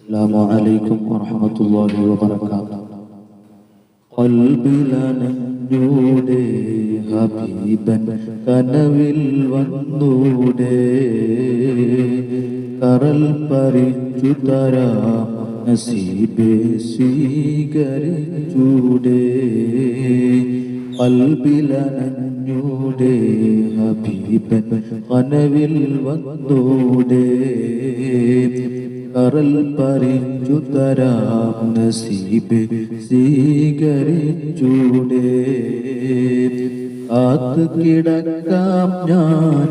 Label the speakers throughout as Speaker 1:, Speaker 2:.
Speaker 1: السلام عليكم ورحمة الله وبركاته. കൽബിലനഞ്ഞൂടെ ഹബീബൻ കനവിൽ വന്നൂടെ കരൽ പരിച്ചു തരാം നസീബെ സ്വീകരിച്ചൂടെ കൽബിലനഞ്ഞൂടെ ഹബീബൻ കനവിൽ വന്നൂടെ കരൽ പരിച്ചു തരാം നസീബ് സ്വീകരിച്ചൂടെ കാത്തു കിടക്കാം ഞാൻ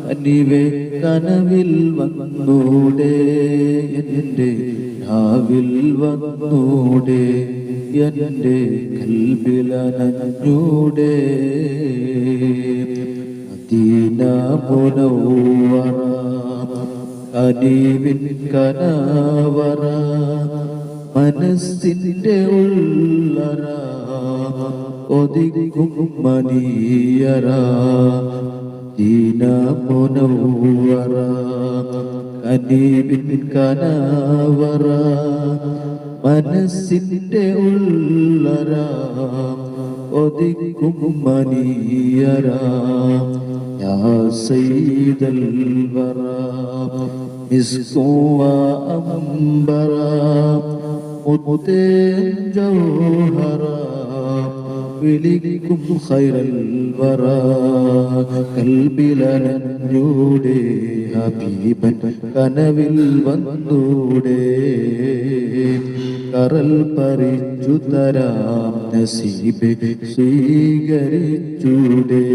Speaker 1: കനിവേ കനവിൽ വന്നൂടെ എൻ്റെ നാവിൽ വന്നൂടെ എൻ്റെ കൽബിലനഞ്ഞൂടെ മദീന മുനവ്വറ കനീവിൻ കനവറ മനസ്സിൻ്റെ ഉള്ളറ ഒതുക്കും മണിയറ ദീന മുനവ്വറ കനീവിൻ കനവറ മനസ്സിൻ്റെ ഉള്ളറ ഒതുക്കും മണിയറ യാ സയ്യിദൽ വറ മിസ്കു വഅംബറ മുത്തൻ ജൗഹറ വിളിക്കും ഖൈറൽ വറ കൽബിലനഞ്ഞൂടെ ഹബീബൻ കനവിൽ വന്നൂടെ കരൽ പരിച്ചു തരാം നസീബെ സ്വീകരിച്ചൂടെ.